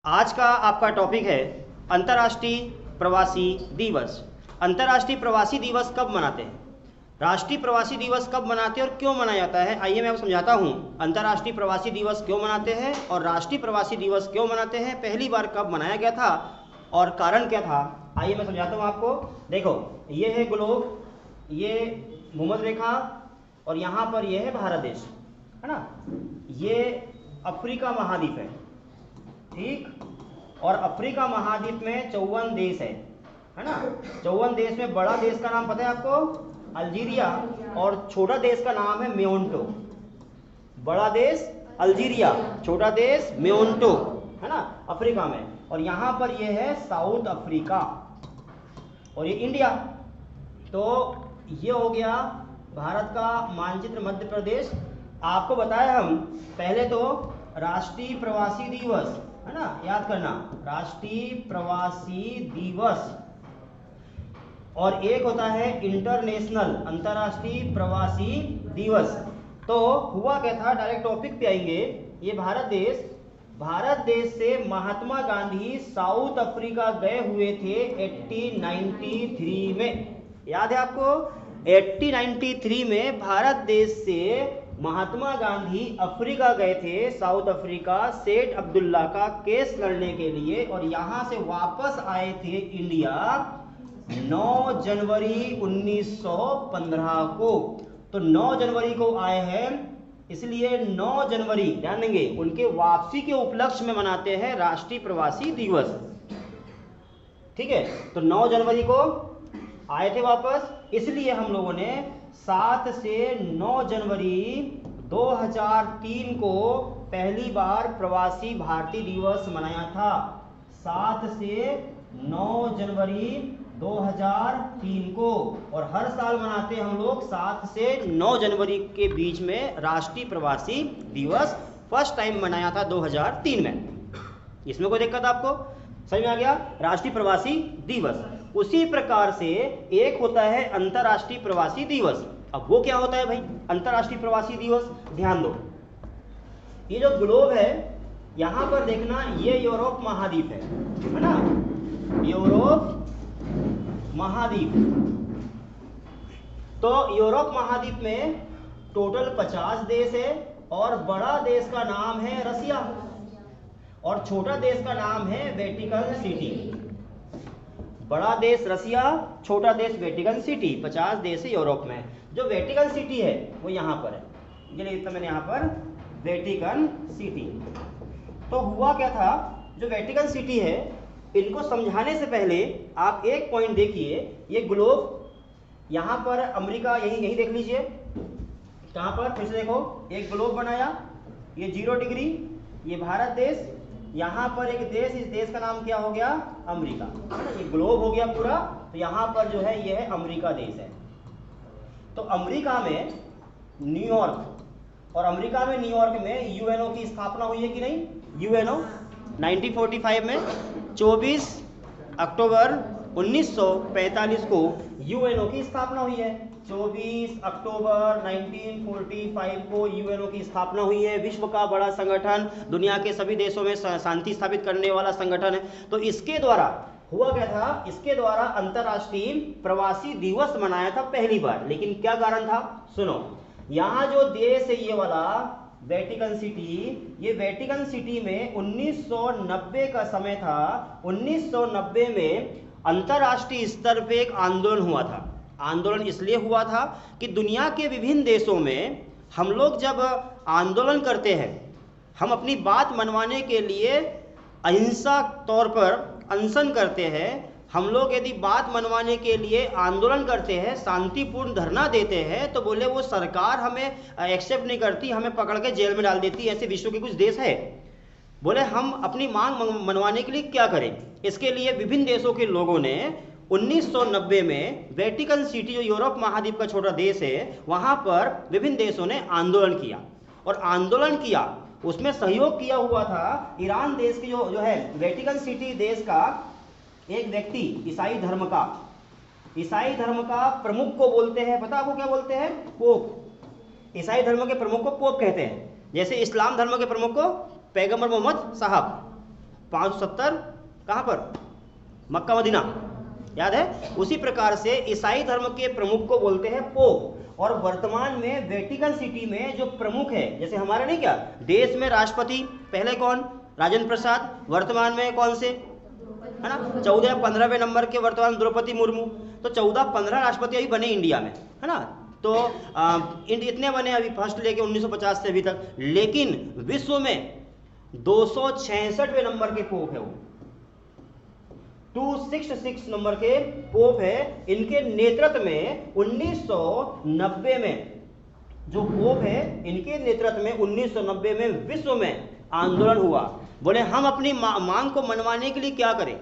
आज का आपका टॉपिक है अंतर्राष्ट्रीय प्रवासी दिवस। अंतर्राष्ट्रीय प्रवासी दिवस कब मनाते हैं, राष्ट्रीय प्रवासी दिवस कब मनाते हैं और क्यों मनाया जाता है, आइए मैं आपको समझाता हूँ। अंतर्राष्ट्रीय प्रवासी दिवस क्यों मनाते हैं और राष्ट्रीय प्रवासी दिवस क्यों मनाते हैं, पहली बार कब मनाया गया था और कारण क्या था, आइए मैं समझाता हूँ आपको। देखो, ये है ग्लोब, ये भूमध्य रेखा और यहाँ पर ये है भारत देश, है ना। ये अफ्रीका महाद्वीप है, ठीक। और अफ्रीका महाद्वीप में 54 देश है ना। 54 देश में बड़ा देश का नाम पता है आपको, अल्जीरिया, और छोटा देश का नाम है मेओंटो। बड़ा देश अल्जीरिया, छोटा देश मेओंटो, है ना, अफ्रीका में। और यहाँ पर ये है साउथ अफ्रीका और ये इंडिया। तो ये हो गया भारत का मानचित्र, मध्य प्रदेश। आपको बताया हम पहले तो राष्ट्रीय प्रवासी दिवस, है ना, याद करना, राष्ट्रीय प्रवासी दिवस, और एक होता है इंटरनेशनल, अंतर्राष्ट्रीय प्रवासी दिवस। तो हुआ क्या था, डायरेक्ट टॉपिक पे आएंगे। ये भारत देश से महात्मा गांधी साउथ अफ्रीका गए हुए थे 1893 में, याद है आपको। 1893 में भारत देश से महात्मा गांधी अफ्रीका गए थे, साउथ अफ्रीका, सेठ अब्दुल्ला का केस लड़ने के लिए, और यहां से वापस आए थे इंडिया 9 जनवरी 1915 को। तो 9 जनवरी को आए हैं, इसलिए 9 जनवरी ध्यान देंगे, उनके वापसी के उपलक्ष्य में मनाते हैं राष्ट्रीय प्रवासी दिवस, ठीक है। तो 9 जनवरी को आए थे वापस, इसलिए हम लोगों ने 7 से 9 जनवरी 2003 को पहली बार प्रवासी भारतीय दिवस मनाया था। 7 से 9 जनवरी 2003 को, और हर साल मनाते हम लोग 7 से 9 जनवरी के बीच में राष्ट्रीय प्रवासी दिवस। फर्स्ट टाइम मनाया था 2003 में। इसमें कोई दिक्कत आपको समझ में आ गया, राष्ट्रीय प्रवासी दिवस। उसी प्रकार से एक होता है अंतर्राष्ट्रीय प्रवासी दिवस। अब वो क्या होता है भाई अंतर्राष्ट्रीय प्रवासी दिवस, ध्यान दो। ये जो ग्लोब है यहां पर देखना, ये यूरोप महाद्वीप है ना, यूरोप महाद्वीप। तो यूरोप महाद्वीप में टोटल 50 देश है, और बड़ा देश का नाम है रसिया, और छोटा देश का नाम है वेटिकन सिटी। बड़ा देश रसिया, छोटा देश वेटिकन सिटी। 50 देश है यूरोप में। जो वेटिकन सिटी है वो यहाँ पर है, ये लिखता मैंने यहाँ पर, वेटिकन सिटी। तो हुआ क्या था, जो वेटिकन सिटी है, इनको समझाने से पहले आप एक पॉइंट देखिए। ये ग्लोब, यहाँ पर अमेरिका, यही देख लीजिए, कहाँ पर, फिर से देखो, एक ग्लोब बनाया, ये 0 डिग्री, ये भारत देश, यहाँ पर एक देश, इस देश का नाम क्या हो गया, अमेरिका, ये ग्लोब हो गया पूरा। तो यहाँ पर जो है ये है अमेरिका देश है। तो अमेरिका में न्यूयॉर्क, और अमेरिका में न्यूयॉर्क में यूएनओ की स्थापना हुई है कि नहीं, यूएनओ 1945 में 24 अक्टूबर 1945 को यूएनओ की स्थापना हुई है। 24 अक्टूबर 1945 को यूएनओ की स्थापना हुई है। विश्व का बड़ा संगठन, दुनिया के सभी देशों में शांति स्थापित करने वाला संगठन है। तो इसके द्वारा हुआ क्या था, इसके द्वारा अंतर्राष्ट्रीय प्रवासी दिवस मनाया था पहली बार। लेकिन क्या कारण था, सुनो, यहाँ जो देश है ये वाला वेटिकन सिटी, ये वेटिकन सिटी में 1990 का समय था। 1990 में अंतर्राष्ट्रीय स्तर पे एक आंदोलन हुआ था। आंदोलन इसलिए हुआ था कि दुनिया के विभिन्न देशों में हम लोग जब आंदोलन करते हैं, हम अपनी बात मनवाने के लिए अहिंसा तौर पर अनशन करते हैं, हम लोग यदि बात मनवाने के लिए आंदोलन करते हैं, शांतिपूर्ण धरना देते हैं, तो बोले वो सरकार हमें एक्सेप्ट नहीं करती, हमें पकड़ के जेल में डाल देती। ऐसे विश्व के कुछ देश है। बोले हम अपनी मांग मनवाने के लिए क्या करें। इसके लिए विभिन्न देशों के लोगों ने 1990 में वेटिकन सिटी, जो यूरोप महाद्वीप का छोटा देश है, वहां पर विभिन्न देशों ने आंदोलन किया। और आंदोलन किया, उसमें सहयोग किया हुआ था ईरान देश की जो है वेटिकन सिटी देश का एक व्यक्ति, ईसाई धर्म का प्रमुख को बोलते हैं, पता आपको क्या बोलते हैं, पोप। ईसाई धर्म के प्रमुख को पोप कहते हैं। जैसे इस्लाम धर्म के प्रमुख को पैगंबर मोहम्मद साहब, 570 कहाँ पर? मक्का मदीना, याद है? उसी प्रकार से ईसाई धर्म के प्रमुख को बोलते हैं पोप। और वर्तमान में वेटिकन सिटी में जो प्रमुख है, जैसे हमारे नहीं क्या देश में राष्ट्रपति पहले कौन? राजेंद्र प्रसाद। वर्तमान में कौन से, है ना, 14 या 15वें नंबर के वर्तमान द्रौपदी मुर्मू। तो 14-15 राष्ट्रपति अभी बने इंडिया में, है ना। तो इतने बने अभी फर्स्ट लेके 1950 से अभी तक। लेकिन विश्व में 266वें नंबर के पोप है वो, 266 नंबर के पोप है। इनके नेतृत्व में 1990 में जो पोप है, इनके नेतृत्व में 1990 में विश्व में आंदोलन हुआ। बोले हम अपनी मांग को मनवाने के लिए क्या करें?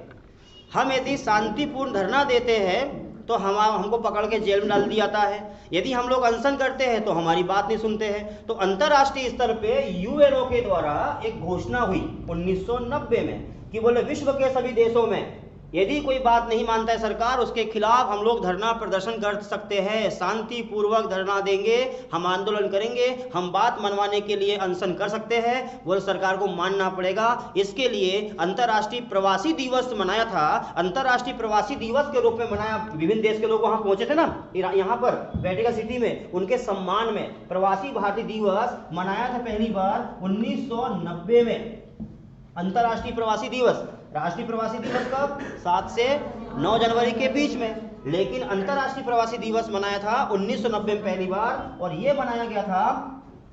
हम यदि शांतिपूर्ण धरना देते हैं तो हमको पकड़ के जेल में डाल दिया जाता है, यदि हम लोग अनशन करते हैं तो हमारी बात नहीं सुनते हैं। तो अंतर्राष्ट्रीय स्तर पे यूएनओ के द्वारा एक घोषणा हुई 1990 में कि बोले विश्व के सभी देशों में यदि कोई बात नहीं मानता है सरकार, उसके खिलाफ हम लोग धरना प्रदर्शन कर सकते हैं, शांतिपूर्वक धरना देंगे, हम आंदोलन करेंगे, हम बात मनवाने के लिए अनशन कर सकते हैं, वो सरकार को मानना पड़ेगा। इसके लिए अंतर्राष्ट्रीय प्रवासी दिवस मनाया था। अंतर्राष्ट्रीय प्रवासी दिवस के रूप में मनाया, विभिन्न देश के लोग वहां पहुंचे थे ना, यहाँ पर वेटिकन सिटी में, उनके सम्मान में प्रवासी भारतीय दिवस मनाया था पहली बार 1990 में। अंतर्राष्ट्रीय प्रवासी दिवस, राष्ट्रीय प्रवासी दिवस कब? 7 से 9 जनवरी के बीच में। लेकिन अंतर्राष्ट्रीय प्रवासी दिवस मनाया था 1990 में पहली बार, और यह मनाया गया था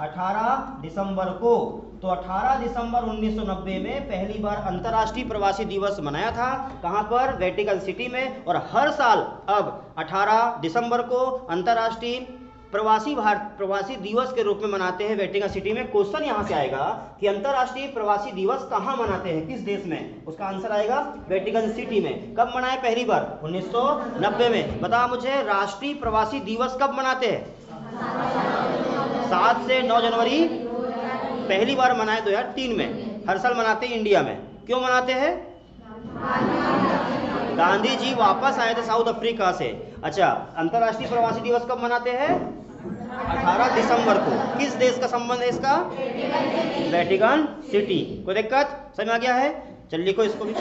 18 दिसंबर को। तो 18 दिसंबर 1990 में पहली बार अंतर्राष्ट्रीय प्रवासी दिवस मनाया था। कहां पर? वेटिकन सिटी में। और हर साल अब 18 दिसंबर को अंतर्राष्ट्रीय प्रवासी दिवस के रूप में मनाते हैं वेटिकन सिटी में। क्वेश्चन यहां से आएगा कि अंतर्राष्ट्रीय प्रवासी दिवस कहां मनाते हैं, किस देश में? उसका आंसर आएगा वेटिकन सिटी में। कब मनाए पहली बार? 1990 में। बता मुझे, राष्ट्रीय प्रवासी दिवस कब मनाते हैं? 7 से 9 जनवरी। पहली बार मनाए 2003 में। हर साल मनाते हैं इंडिया में। क्यों मनाते हैं? गांधी जी वापस आए थे साउथ अफ्रीका से। अच्छा, अंतर्राष्ट्रीय प्रवासी दिवस कब मनाते हैं? 18 दिसंबर को। किस देश का संबंध है इसका? Vatican city. कोई दिक्कत? समझ में आ गया है? चल लिखो इसको भी।